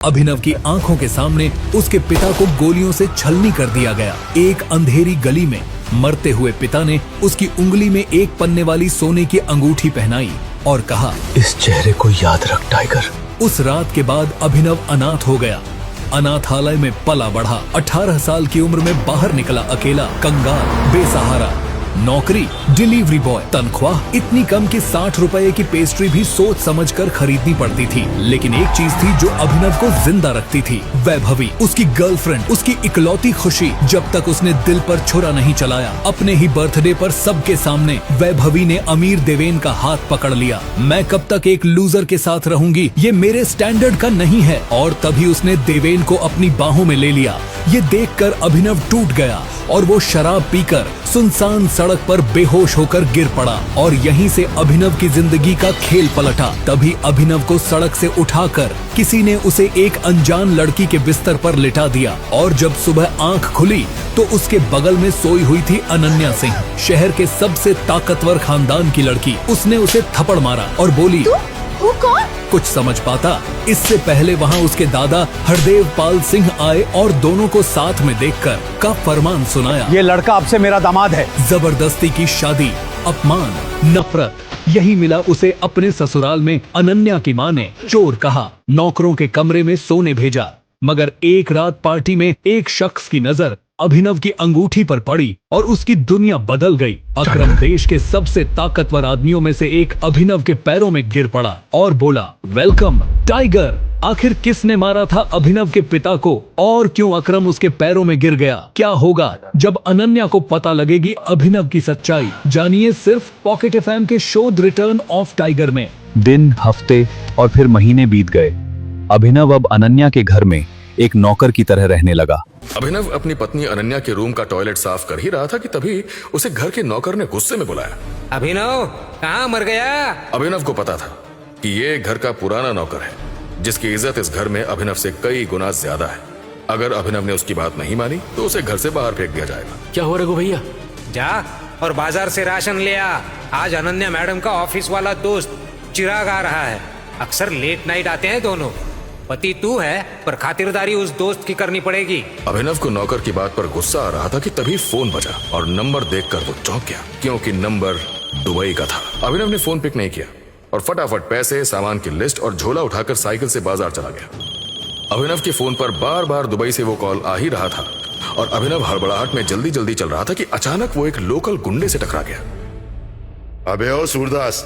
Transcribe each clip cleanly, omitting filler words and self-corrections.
अभिनव की आंखों के सामने उसके पिता को गोलियों से छलनी कर दिया गया। एक अंधेरी गली में मरते हुए पिता ने उसकी उंगली में एक पन्ने वाली सोने की अंगूठी पहनाई और कहा, इस चेहरे को याद रख टाइगर। उस रात के बाद अभिनव अनाथ हो गया। अनाथालय में पला बढ़ा। 18 साल की उम्र में बाहर निकला, अकेला, कंगाल, बेसहारा। नौकरी डिलीवरी बॉय। तनख्वाह इतनी कम कि 60 रुपए की पेस्ट्री भी सोच समझकर खरीदनी पड़ती थी। लेकिन एक चीज थी जो अभिनव को जिंदा रखती थी, वैभवी, उसकी गर्लफ्रेंड, उसकी इकलौती खुशी। जब तक उसने दिल पर छुरा नहीं चलाया, अपने ही बर्थडे पर सबके सामने वैभवी ने अमीर देवेन का हाथ पकड़ लिया। मैं कब तक एक लूजर के साथ रहूंगी, ये मेरे स्टैंडर्ड का नहीं है। और तभी उसने देवेन को अपनी बाहों में ले लिया। ये देखकर अभिनव टूट गया और वो शराब पीकर सुनसान सड़क पर बेहोश होकर गिर पड़ा। और यहीं से अभिनव की जिंदगी का खेल पलटा। तभी अभिनव को सड़क से उठाकर किसी ने उसे एक अनजान लड़की के बिस्तर पर लिटा दिया। और जब सुबह आंख खुली तो उसके बगल में सोई हुई थी अनन्या सिंह, शहर के सबसे ताकतवर खानदान की लड़की। उसने उसे थप्पड़ मारा और बोली, वो कौन? कुछ समझ पाता इससे पहले वहाँ उसके दादा हरदेव पाल सिंह आए और दोनों को साथ में देखकर का फरमान सुनाया, ये लड़का अब से मेरा दामाद है। जबरदस्ती की शादी, अपमान, नफरत, यही मिला उसे अपने ससुराल में। अनन्या की माँ ने चोर कहा, नौकरों के कमरे में सोने भेजा। मगर एक रात पार्टी में एक शख्स की नजर अभिनव की अंगूठी पर पड़ी और उसकी दुनिया बदल गई। अकरम देश के सबसे ताकतवर आदमियों में से एक अभिनव के पैरों में गिर पड़ा और बोला, वेलकम टाइगर। आखिर किसने मारा था अभिनव के पिता को और क्यों अकरम उसके पैरों में गिर गया? क्या होगा जब अनन्या को पता लगेगी अभिनव की सच्चाई? जानिए सिर्फ पॉकेट एफएम के show the return of tiger में। दिन, हफ्ते और फिर महीने बीत गए। अभिनव अब अनन्या के घर में एक नौकर की तरह रहने लगा। अभिनव अपनी पत्नी अनन्या के रूम का टॉयलेट साफ कर ही रहा था कि तभी उसे घर के नौकर ने गुस्से में बुलाया। अभिनव, कहाँ मर गया? अभिनव को पता था कि ये घर का पुराना नौकर है, जिसकी इज्जत इस घर में अभिनव से कई गुना ज्यादा है। अगर अभिनव ने उसकी बात नहीं मानी तो उसे घर से बाहर फेंक दिया जाएगा। क्या हो रघु भैया? जा और बाजार से राशन ले आ। आज अनन्या मैडम का ऑफिस वाला दोस्त चिराग आ रहा है। अक्सर लेट नाइट आते हैं दोनों। पति तू है पर खातिरदारी उस दोस्त की करनी पड़ेगी। अभिनव को नौकर की बात पर गुस्सा आ रहा था कि तभी फोन बजा और नंबर देखकर वो चौंक गया, क्योंकि नंबर दुबई का था। अभिनव ने फोन पिक नहीं किया और फटाफट पैसे, सामान की लिस्ट और झोला उठाकर साइकिल से बाजार चला गया। अभिनव के फोन पर बार बार दुबई से वो कॉल आ ही रहा था और अभिनव हड़बड़ाहट में जल्दी जल्दी चल रहा था कि अचानक वो एक लोकल गुंडे से टकरा गया। अबे ओ सूरदास,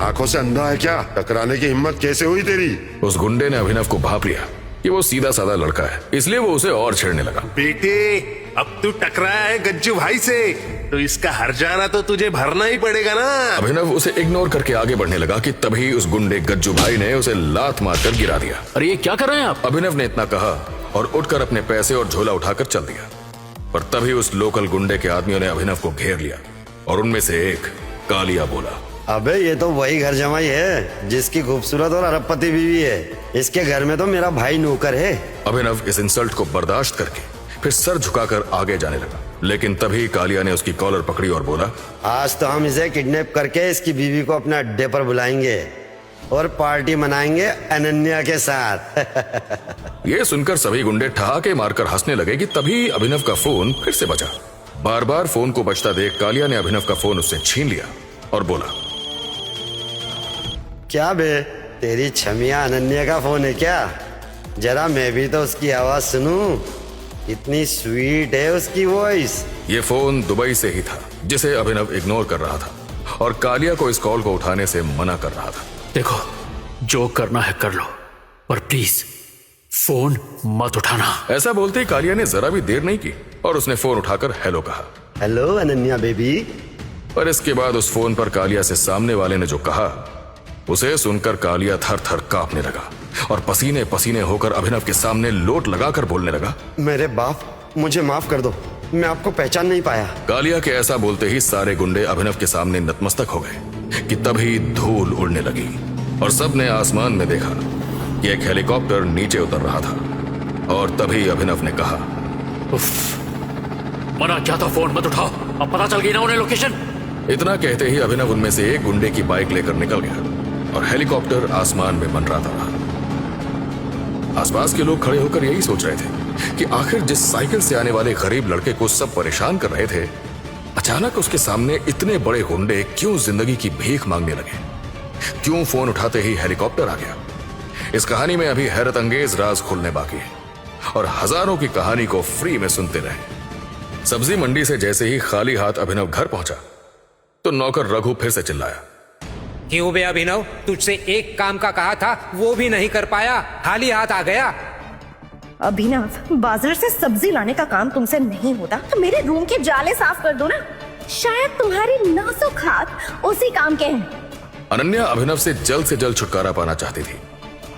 आंखों से अंधा है क्या? टकराने की हिम्मत कैसे हुई तेरी? उस गुंडे ने अभिनव को भांप लिया कि वो सीधा साधा लड़का है, इसलिए वो उसे और छेड़ने लगा। बेटे, अब तू टकराया है गज्जू भाई से, तो इसका हर्जाना तो तुझे भरना ही पड़ेगा ना। अभिनव उसे इग्नोर करके आगे बढ़ने लगा कि तभी उस गुंडे गज्जू भाई ने उसे लात मारकर गिरा दिया। अरे ये क्या कर रहे हैं आप? अभिनव ने इतना कहा और उठकर अपने पैसे और झोला उठाकर चल दिया। पर तभी उस लोकल गुंडे के आदमियों ने अभिनव को घेर लिया और उनमें से एक कालिया बोला, अबे ये तो वही घर जमाई है जिसकी खूबसूरत और अरबपति बीवी है। इसके घर में तो मेरा भाई नौकर है। अभिनव इस इंसल्ट को बर्दाश्त करके फिर सर झुकाकर आगे जाने लगा। लेकिन तभी कालिया ने उसकी कॉलर पकड़ी और बोला, आज तो हम इसे किडनैप करके इसकी बीवी को अपने अड्डे पर बुलाएंगे और पार्टी मनाएंगे अनन्या के साथ। ये सुनकर सभी गुंडे ठहाके मारकर हंसने लगे कि तभी अभिनव का फोन फिर से बजा। बार बार फोन को बजता देख कालिया ने अभिनव का फोन उससे छीन लिया और बोला, क्या बे, तेरी छमिया अनन्या का फोन है क्या? जरा मैं भी तो उसकी आवाज सुनूं। इतनी स्वीट है उसकी वॉइस। ये फोन दुबई से ही था जिसे अभिनव इग्नोर कर रहा था और कालिया को इस कॉल को उठाने से मना कर रहा था। देखो, जो करना है कर लो, पर प्लीज फोन मत उठाना। ऐसा बोलते ही कालिया ने जरा भी देर नहीं की और उसने फोन उठाकर हेलो कहा। Hello Ananya baby. पर इसके बाद उस फोन पर कालिया से सामने वाले ने जो कहा उसे सुनकर कालिया थर थर कांपने लगा और पसीने पसीने होकर अभिनव के सामने लोट लगाकर बोलने लगा, मेरे बाप, मुझे माफ कर दो, मैं आपको पहचान नहीं पाया। कालिया के ऐसा बोलते ही सारे गुंडे अभिनव के सामने नतमस्तक हो गए कि तभी धूल उड़ने लगी और सबने आसमान में देखा कि एक हेलीकॉप्टर नीचे उतर रहा था। और तभी अभिनव ने कहा, उफ, मना क्या था, फोन मत उठाओ, अब पता चल गई ना उन्हें लोकेशन। इतना कहते ही अभिनव उनमें से एक गुंडे की बाइक लेकर निकल गया और हेलीकॉप्टर आसमान में मंडराता रहा। आसपास के लोग खड़े होकर यही सोच रहे थे कि आखिर जिस साइकिल से आने वाले गरीब लड़के को सब परेशान कर रहे थे, अचानक उसके सामने इतने बड़े गुंडे क्यों जिंदगी की भीख मांगने लगे? क्यों फोन उठाते ही हेलीकॉप्टर आ गया? इस कहानी में अभी हैरत अंगेज राज खुलने बाकी है और हजारों की कहानी को फ्री में सुनते रहे। सब्जी मंडी से जैसे ही खाली हाथ अभिनव घर पहुंचा तो नौकर रघु फिर से चिल्लाया, क्यों बे अभिनव, तुझसे एक काम का कहा था वो भी नहीं कर पाया, खाली हाथ आ गया। अभिनव, बाजार से सब्जी लाने का काम तुमसे नहीं होता तो मेरे रूम के जाले साफ कर दो ना। शायद तुम्हारे नाजुक हाथ उसी काम के हैं। अनन्या अभिनव से जल्द छुटकारा पाना चाहती थी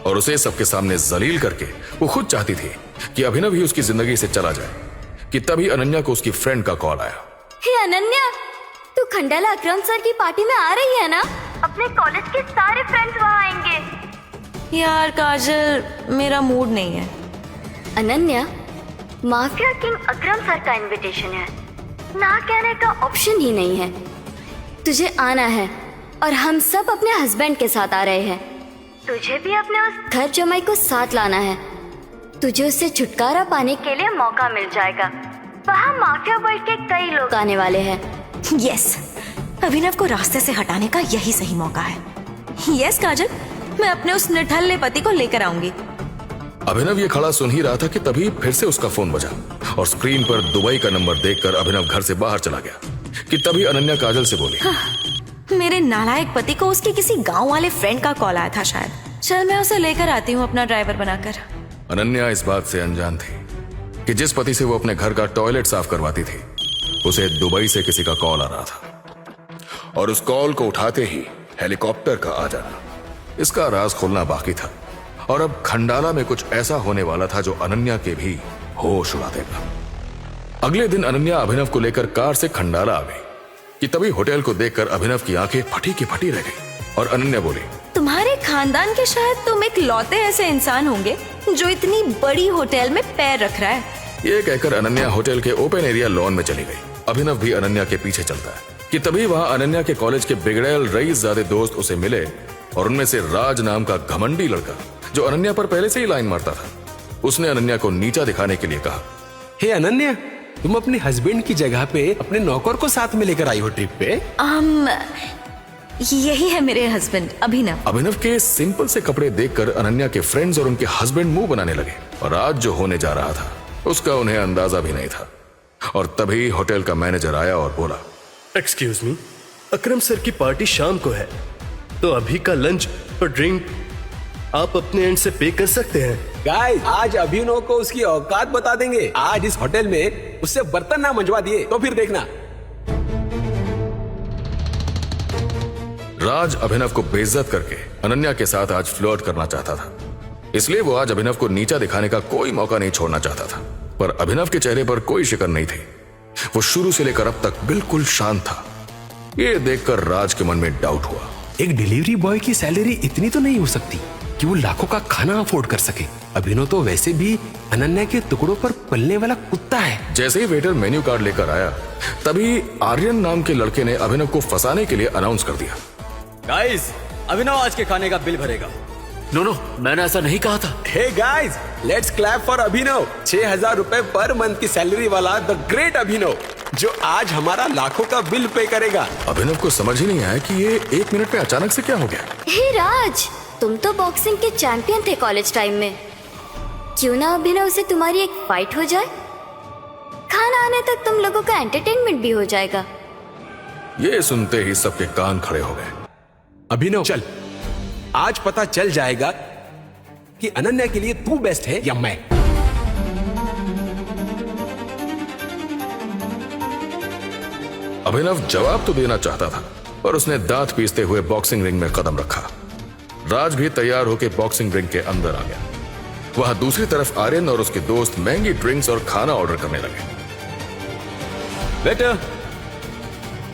और उसे सबके सामने जलील करके वो खुद चाहती थी कि अभिनव ही उसकी जिंदगी से चला जाए कि तभी अनन्या को उसकी फ्रेंड का कॉल आया। हे अनन्या, तू खंडाला अकरम सर की पार्टी में आ रही है ना? अपने कॉलेज के सारे फ्रेंड्स वहाँ आएंगे। यार काजल, मेरा मूड नहीं है। अनन्या, माफिया किंग अकरम सर का इनविटेशन है, ना कहने का ऑप्शन ही नहीं है। तुझे आना है और हम सब अपने हस्बैंड के साथ आ रहे हैं। तुझे भी अपने उस घर जमाई को साथ लाना है। तुझे उससे छुटकारा पाने के लिए मौका मिल जाएगा। वहाँ माफिया वर्ल्ड के कई लोग आने वाले हैं। यस, अभिनव को रास्ते से हटाने का यही सही मौका है। यस काजल, मैं अपने उस निठल्ले पति को लेकर आऊंगी। अभिनव ये खड़ा सुन ही रहा था कि तभी फिर से उसका फोन बजा और स्क्रीन पर दुबई का नंबर देखकर अभिनव घर से बाहर चला गया कि तभी अनन्या काजल से बोली, मेरे नालायक पति को उसके किसी गांव वाले फ्रेंड का कॉल आया था शायद। चल मैं उसे लेकर आती हूँ अपना ड्राइवर बनाकर। अनन्या इस बात से अनजान थी कि जिस पति से वो अपने घर का टॉयलेट साफ करवाती थी उसे दुबई से किसी का कॉल आ रहा था और उस कॉल को उठाते ही हेलीकॉप्टर का आ जाना, इसका राज खुलना बाकी था। और अब खंडाला में कुछ ऐसा होने वाला था जो अनन्या के भी होश उड़ा देगा। अगले दिन अनन्या अभिनव को लेकर कार से खंडाला आ गई कि तभी होटल को देखकर अभिनव की आंखें फटी की फटी रह गई और अनन्या बोली, तुम्हारे खानदान के शायद तुम एक लौते ऐसे इंसान होंगे जो इतनी बड़ी होटल में पैर रख रहा है। ये कहकर अनन्या होटल के ओपन एरिया लॉन में चली गई। अभिनव भी अनन्या के पीछे चलता है कि तभी वहां अनन्या के कॉलेज के बिगड़ैल रईसजादे दोस्त उसे मिले और उनमें से राज नाम का घमंडी लड़का जो अनन्या पर पहले से ही लाइन मारता था, उसने अनन्या को नीचा दिखाने के लिए कहा, हे अनन्या, तुम अपने हस्बैंड की जगह पे अपने नौकर को साथ में लेकर आई हो ट्रिप पे? यही है मेरे हस्बैंड अभिनव। अभिनव के सिंपल से कपड़े देखकर अनन्या के फ्रेंड्स और उनके हस्बैंड मुंह बनाने लगे और आज जो होने जा रहा था उसका उन्हें अंदाजा भी नहीं था। और तभी होटल का मैनेजर आया और बोला, एक्सक्यूज मी, अकरम सर की पार्टी शाम को है तो अभी का लंच और ड्रिंक आप अपने एंड से पे कर सकते हैं। गाइस, आज अभिनव को उसकी औकात बता देंगे। आज इस होटल में उससे बर्तन ना मंजवा दिए तो फिर देखना। राज अभिनव को बेइज्जत करके अनन्या के साथ आज फ्लर्ट करना चाहता था, इसलिए वो आज अभिनव को नीचा दिखाने का कोई मौका नहीं छोड़ना चाहता था। पर अभिनव के चेहरे पर कोई शिकन नहीं थी। वो शुरू से लेकर अब तक बिल्कुल शांत था। ये देखकर राज के मन में डाउट हुआ। एक डिलीवरी बॉय की सैलरी इतनी तो नहीं हो सकती कि वो लाखों का खाना अफोर्ड कर सके। अभिनव तो वैसे भी अनन्या के टुकड़ों पर पलने वाला कुत्ता है। जैसे ही वेटर मेन्यू कार्ड लेकर आया तभी आर्यन नाम के लड़के ने अभिनव को फंसाने के लिए अनाउंस कर दिया, गाइस, अभिनव आज के खाने का बिल भरेगा। नो, मैंने ऐसा नहीं कहा था। Hey guys, let's clap for Abhinav. 6,000 रुपए पर मंथ की सैलरी वाला द ग्रेट अभिनव, जो आज हमारा लाखों का बिल पे करेगा। अभिनव को समझ ही नहीं आया कि ये 1 मिनट में अचानक से क्या हो गया। हे राज, तुम तो बॉक्सिंग के चैंपियन थे कॉलेज टाइम में। क्यों ना अभिनव से तुम्हारी एक फाइट हो जाए? खाना आने तक तुम लोगों का एंटरटेनमेंट भी हो जाएगा। ये सुनते ही सबके कान खड़े हो गए। अभिनव चल, आज पता चल जाएगा कि अनन्या के लिए तू बेस्ट है या मैं। अभिनव जवाब तो देना चाहता था पर उसने दांत पीसते हुए बॉक्सिंग रिंग में कदम रखा। राज भी तैयार होकर बॉक्सिंग रिंग के अंदर आ गया। वहां दूसरी तरफ आर्यन और उसके दोस्त महंगी ड्रिंक्स और खाना ऑर्डर करने लगे। बेटा,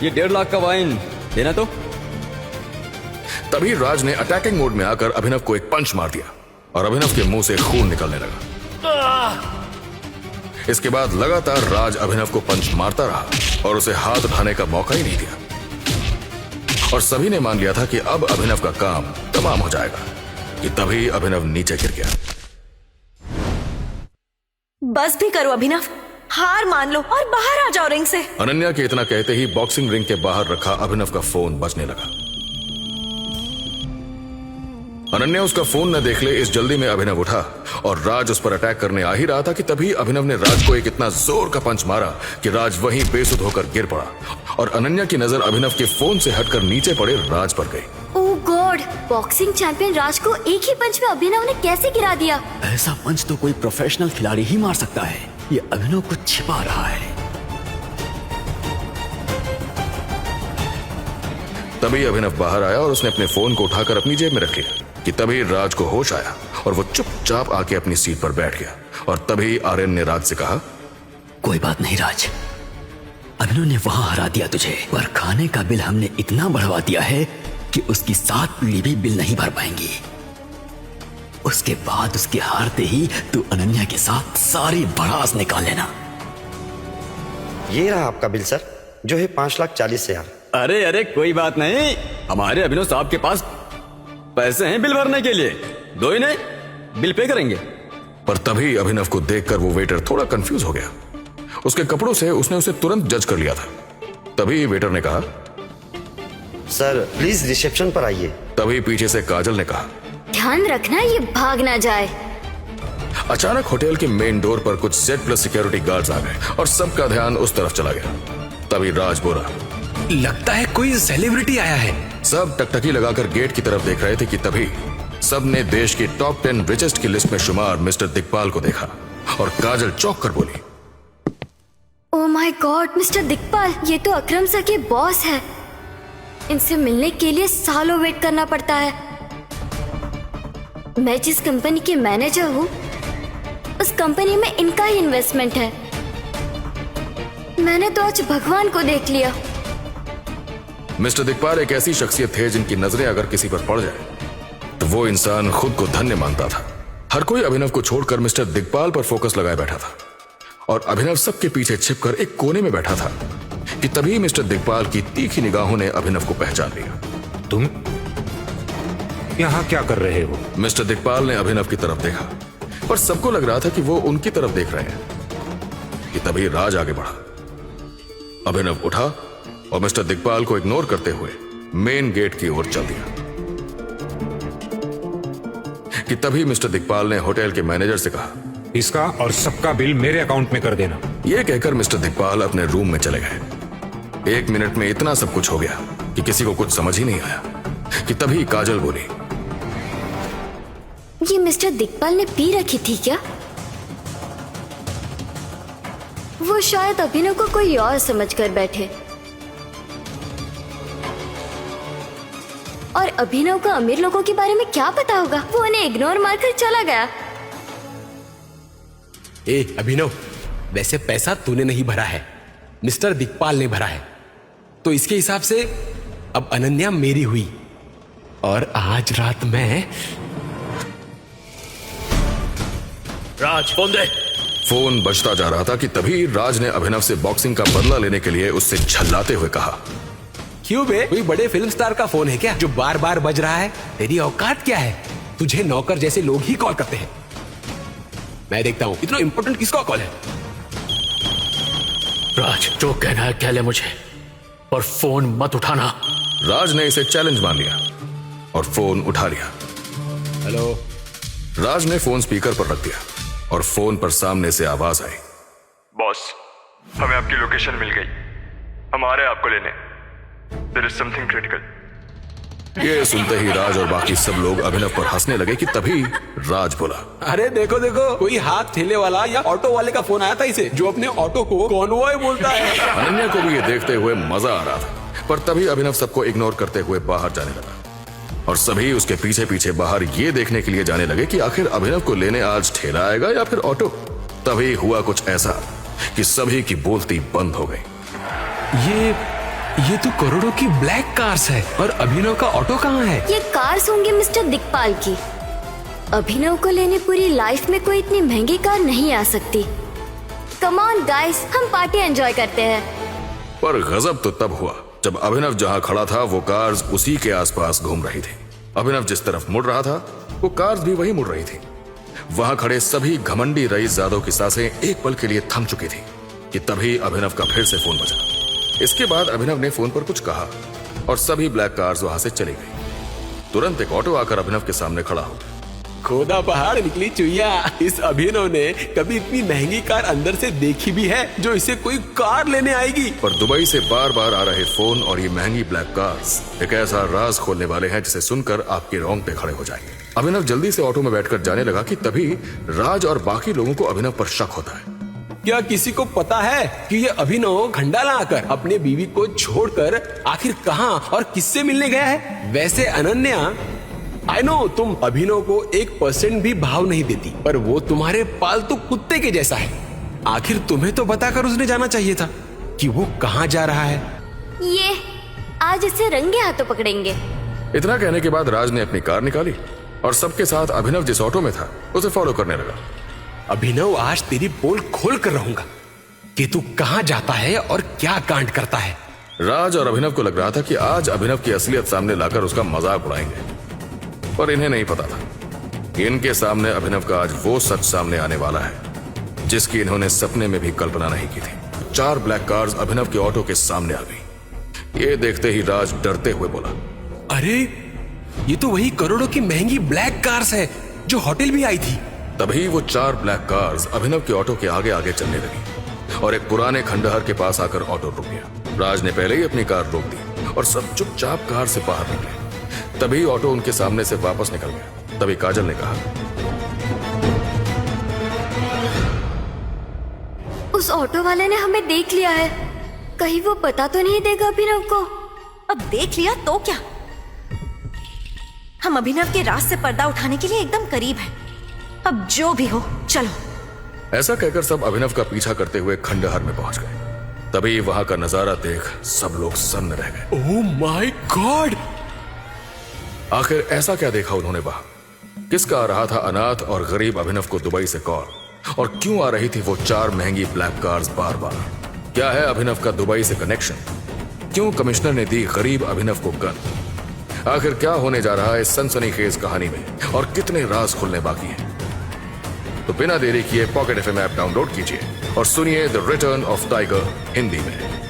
ये 1.5 लाख का वाइन देना। तो तभी राज ने अटैकिंग मोड में आकर अभिनव को एक पंच मार दिया और अभिनव के मुंह से खून निकलने लगा। इसके बाद लगातार राज अभिनव को पंच मारता रहा और उसे हाथ उठाने का मौका ही नहीं दिया। और सभी ने मान लिया था कि अब अभिनव का काम तमाम हो जाएगा कि तभी अभिनव नीचे गिर गया। बस भी करो अभिनव, हार मान लो और बाहर आ जाओ रिंग से। अनन्या के इतना कहते ही बॉक्सिंग रिंग के बाहर रखा अभिनव का फोन बजने लगा। अनन्या उसका फोन न देख ले इस जल्दी में अभिनव उठा और राज उस पर अटैक करने आ ही रहा था कि तभी अभिनव ने राज को एक इतना जोर का पंच मारा कि राज वहीं बेसुध होकर गिर पड़ा और अनन्या की नजर अभिनव के फोन से हटकर नीचे पड़े राज पर गई। ओह गॉड, बॉक्सिंग चैंपियन राज को एक ही पंच में अभिनव ने कैसे गिरा दिया? ऐसा पंच तो कोई प्रोफेशनल खिलाड़ी ही मार सकता है। ये अभिनव कुछ छिपा रहा है। तभी अभिनव बाहर आया और उसने अपने फोन को उठाकर अपनी जेब में रख लिया कि तभी राज को होश आया और वो चुपचाप आके अपनी सीट पर बैठ गया। और तभी आर्यन ने राज से कहा, कोई बात नहीं राज, अभिनव ने वहां हरा दिया तुझे, पर खाने का बिल हमने इतना बढ़वा दिया है कि उसकी 7 पीढ़ी भी बिल नहीं भर पाएंगी। उसके बाद उसके हारते ही तू अनन्या के साथ सारी भड़ास निकाल लेना। ये रहा आपका बिल सर, जो है 5,40,000। अरे अरे कोई बात नहीं, हमारे अभिनव साहब के पास पैसे हैं बिल भरने के लिए, दो ही नहीं बिल पे करेंगे। पर तभी अभिनव को देखकर वो वेटर थोड़ा कंफ्यूज हो गया। उसके कपड़ों से उसने उसे तुरंत जज कर लिया था। तभी वेटर ने कहा, सर प्लीज रिसेप्शन पर आइए। तभी पीछे से काजल ने कहा, ध्यान रखना ये भाग ना जाए। अचानक होटल के मेन डोर पर कुछ Z+ सिक्योरिटी गार्ड्स आ गए और सबका ध्यान उस तरफ चला गया। तभी राज बोला, लगता है कोई सेलिब्रिटी आया है। सब टकटकी लगाकर गेट की तरफ देख रहे थे कि तभी सबने देश की टॉप 10 रिचेस्ट की लिस्ट में शुमार मिस्टर दिक्पाल को देखा और काजल चौंक कर बोली, ओह माय गॉड, मिस्टर दिक्पाल, ये तो अकरम सर के बॉस है। इनसे मिलने के लिए सालों वेट करना पड़ता है। मैं जिस कंपनी के मैनेजर हूँ उस कंपनी में इनका ही इन्वेस्टमेंट है। मैंने तो आज भगवान को देख लिया। मिस्टर दिक्पाल एक ऐसी शख्सियत थे जिनकी नजरें अगर किसी पर पड़ जाए तो वो इंसान खुद को धन्य मानता था। हर कोई अभिनव को छोड़कर मिस्टर दिक्पाल पर फोकस लगाए बैठा था और अभिनव सबके पीछे छिपकर एक कोने में बैठा था कि तभी मिस्टर दिक्पाल की तीखी निगाहों ने अभिनव को पहचान लिया। तुम यहाँ क्या कर रहे हो? मिस्टर दिक्पाल ने अभिनव की तरफ देखा पर सबको लग रहा था कि वो उनकी तरफ देख रहे हैं कि तभी राज आगे बढ़ा। अभिनव उठा और मिस्टर दिक्पाल को इग्नोर करते हुए मेन गेट की ओर चल दिया कि तभी मिस्टर दिक्पाल ने होटल के मैनेजर से कहा, इसका और सबका बिल मेरे अकाउंट में कर देना। यह कहकर मिस्टर दिक्पाल अपने रूम में चले गए। 1 मिनट में इतना सब कुछ हो गया कि किसी को कुछ समझ ही नहीं आया कि तभी काजल बोली, ये मिस्टर दिक्पाल ने पी रखी थी क्या? वो शायद अभिनव को कोई और समझकर बैठे और अभिनव को अमीर लोगों के बारे में क्या पता होगा, वो उन्हें इग्नोर मारकर चला गया। ए अभिनव, वैसे पैसा तूने नहीं भरा है, मिस्टर दिक्पाल ने भरा है, तो इसके हिसाब से अब अनन्या मेरी हुई और आज रात में। राज फोन दे। फोन बजता जा रहा था कि तभी राज ने अभिनव से बॉक्सिंग का बदला लेने के लिए उससे झल्लाते हुए कहा, क्यों बे, कोई बड़े फिल्म स्टार का फोन है क्या जो बार बार बज रहा है? तेरी औकात क्या है? तुझे नौकर जैसे लोग ही कॉल करते हैं। मैं देखता हूं इतना इंपॉर्टेंट किसका कॉल है। राज जो कहना है कह ले मुझे, और फोन मत उठाना। राज ने इसे चैलेंज मान लिया और फोन उठा लिया। हेलो। राज ने फोन स्पीकर पर रख दिया और फोन पर सामने से आवाज आई, बॉस हमें आपकी लोकेशन मिल गई, हम आ रहे हैं आपको लेने। There is something critical. ये सुनते ही राज और बाकी सब लोग अभिनव पर हंसने लगे कि तभी राज बोला, अरे देखो देखो, कोई हाथ ठेले वाला या ऑटो वाले का फोन आया था इसे, जो अपने ऑटो को कॉन्वॉय बोलता है। अनन्या को भी ये देखते हुए मजा आ रहा था, पर तभी अभिनव सबको इग्नोर करते हुए बाहर जाने लगा और सभी उसके पीछे पीछे बाहर ये देखने के लिए जाने लगे कि आखिर अभिनव को लेने आज ठेला आएगा या फिर ऑटो। तभी हुआ कुछ ऐसा कि सभी की बोलती बंद हो गई। ये तो करोड़ों की ब्लैक कार्स है और अभिनव का ऑटो कहाँ है? ये कार्स होंगे मिस्टर दिक्पाल की। अभिनव को लेने पूरी लाइफ में कोई इतनी महंगी कार नहीं आ सकती। कम ऑन गाइस, हम पार्टी एंजॉय करते हैं। पर गजब तो तब हुआ जब अभिनव जहाँ खड़ा था वो कार्स उसी के आसपास घूम रही थी। अभिनव जिस तरफ मुड़ रहा था वो कार्स भी वही मुड़ रही थी। वहां खड़े सभी घमंडी रईसजादों की सांसें एक पल के लिए थम चुकी थी कि तभी अभिनव का फिर से फोन बजा। इसके बाद अभिनव ने फोन पर कुछ कहा और सभी ब्लैक कार्स वहां से चली गई। तुरंत एक ऑटो आकर अभिनव के सामने खड़ा हो। खोदा पहाड़ निकली चुईया। इस अभिनव ने कभी इतनी महंगी कार अंदर से देखी भी है जो इसे कोई कार लेने आएगी। पर दुबई से बार बार आ रहे फोन और ये महंगी ब्लैक कार्स एक ऐसा राज खोलने वाले हैं जिसे सुनकर आपके रोंगटे खड़े हो जाएंगे। अभिनव जल्दी से ऑटो में बैठकर जाने लगा कि तभी राज और बाकी लोगों को अभिनव पर शक होता है। क्या किसी को पता है कि ये अभिनव खंडाला आकर अपने बीवी को छोड़कर आखिर कहां और किससे मिलने गया है? वैसे अनन्या, आई नो तुम अभिनव को 1% भी भाव नहीं देती, पर वो तुम्हारे पालतू कुत्ते के जैसा है। आखिर तुम्हें तो बताकर उसने जाना चाहिए था कि वो कहां जा रहा है। ये आज इसे रंगे हाथों पकड़ेंगे। इतना कहने के बाद राज ने अपनी कार निकाली और सबके साथ अभिनव जिस ऑटो में था उसे फॉलो करने लगा। अभिनव, आज तेरी पोल खोल कर रहूंगा कि तू कहां जाता है और क्या कांड करता है। राज और अभिनव को लग रहा था कि आज अभिनव की असलियत सामने लाकर उसका मजाक उड़ाएंगे, पर इन्हें नहीं पता था कि इनके सामने अभिनव का आज वो सच सामने आने वाला है जिसकी इन्होंने सपने में भी कल्पना नहीं की थी। 4 ब्लैक कार्स अभिनव के ऑटो के सामने आ गई। ये देखते ही राज डरते हुए बोला, अरे ये तो वही करोड़ों की महंगी ब्लैक कार्स है जो होटल भी आई थी। तभी वो 4 ब्लैक कार्स अभिनव के ऑटो के आगे आगे चलने लगी और एक पुराने खंडहर के पास आकर ऑटो रुक गया। राज ने पहले ही अपनी कार रोक दी और सब चुपचाप कार से बाहर निकले। तभी ऑटो उनके सामने से वापस निकल गया। तभी काजल ने कहा, उस ऑटो वाले ने हमें देख लिया है, कहीं वो पता तो नहीं देगा अभिनव को। अब देख लिया तो क्या, हम अभिनव के राज से पर्दा उठाने के लिए एकदम करीब हैं। अब जो भी हो चलो। ऐसा कहकर सब अभिनव का पीछा करते हुए खंडहर में पहुंच गए। तभी वहां का नजारा देख सब लोग सन्न रह गए। Oh my God! आखिर ऐसा क्या देखा उन्होंने वहां? किसका आ रहा था अनाथ और गरीब अभिनव को दुबई से कॉल, और क्यों आ रही थी वो 4 महंगी ब्लैक कार्स बार बार? क्या है अभिनव का दुबई से कनेक्शन? क्यों कमिश्नर ने दी गरीब अभिनव को गन? आखिर क्या होने जा रहा है इस सनसनीखेज कहानी में और कितने राज खुलने बाकी हैं? तो बिना देरी किए पॉकेट एफएम ऐप डाउनलोड कीजिए और सुनिए the return of tiger Hindi में।